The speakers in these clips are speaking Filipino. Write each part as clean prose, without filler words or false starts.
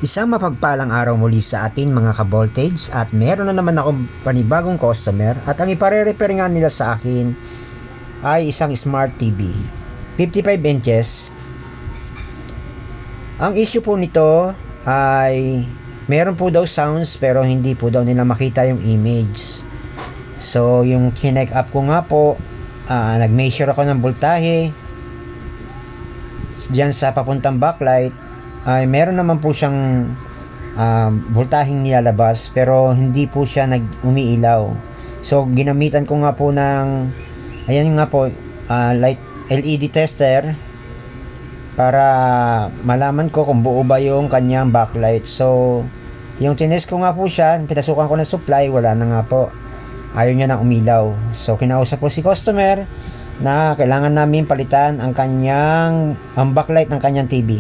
Isang mapagpalang araw muli sa atin mga ka-voltage at meron na naman akong panibagong customer at ang ipare-repair nga nila sa akin ay isang smart TV 55 inches. Ang issue po nito ay meron po daw sounds pero hindi po daw nila makita yung image. So yung kinek up ko nga po, nag-measure ako ng voltahe diyan sa papuntang backlight. Ay meron naman po siyang voltaheng nilalabas pero hindi po siya umiilaw. So ginamitan ko nga po ng ayan nga po, light LED tester para malaman ko kung buo ba yung kanyang backlight. So yung tinest ko nga po siya, pinasukan ko ng supply, wala na nga po, ayaw niya nang umilaw. So kinausap po si customer na kailangan namin palitan ang backlight ng kanyang TV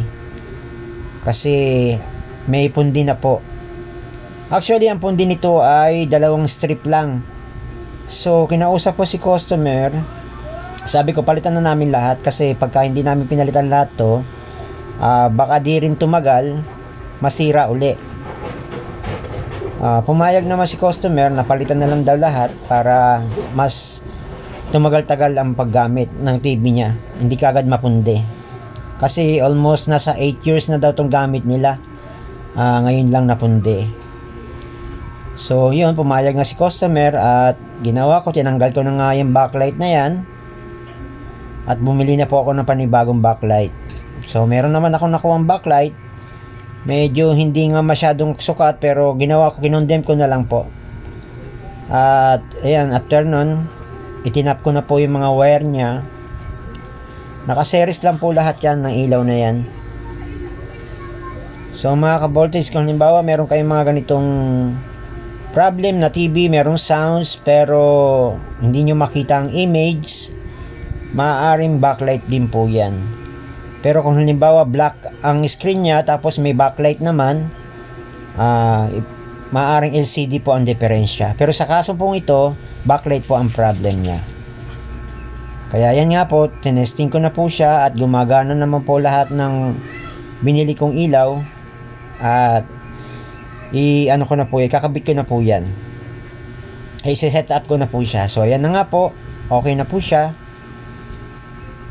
kasi may pundi na po. Actually ang pundi nito ay dalawang strip lang. So kinausap po si customer, sabi ko palitan na namin lahat kasi pagka hindi namin pinalitan lahat to, baka di rin tumagal, masira uli. Pumayag naman si customer na palitan na lang daw lahat para mas tumagal-tagal ang paggamit ng TV niya, hindi kagad mapundi. Kasi almost nasa 8 years na daw tong gamit nila, ngayon lang napundi. So yun, pumayag nga si customer at ginawa ko, tinanggal ko na nga yung backlight na yan at bumili na po ako ng panibagong backlight. So meron naman ako nakuha backlight, medyo hindi nga masyadong sukat pero ginawa ko, kinondem ko na lang po. At ayan, after nun itinap ko na po yung mga wire niya. Nakaseries lang po lahat yan ng ilaw na yan. So mga ka-voltage, kung halimbawa meron kayong mga ganitong problem na TV, merong sounds pero hindi nyo makita ang image, maaaring backlight din po yan. Pero kung halimbawa black ang screen nya tapos may backlight naman, maaaring LCD po ang diferensya. Pero sa kaso pong ito, backlight po ang problem nya. Kaya yan nga po, tinesting ko na po siya at gumagana naman po lahat ng binili kong ilaw. At i-ano ko na po, kakabit ko na po yan. I-set up ko na po siya. So ayan na nga po, okay na po siya.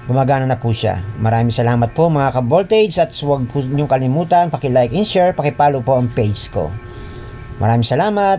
Gumagana na po siya. Maraming salamat po mga ka-voltage at huwag po niyong kalimutan, paki-like and share, paki-follow po ang page ko. Maraming salamat.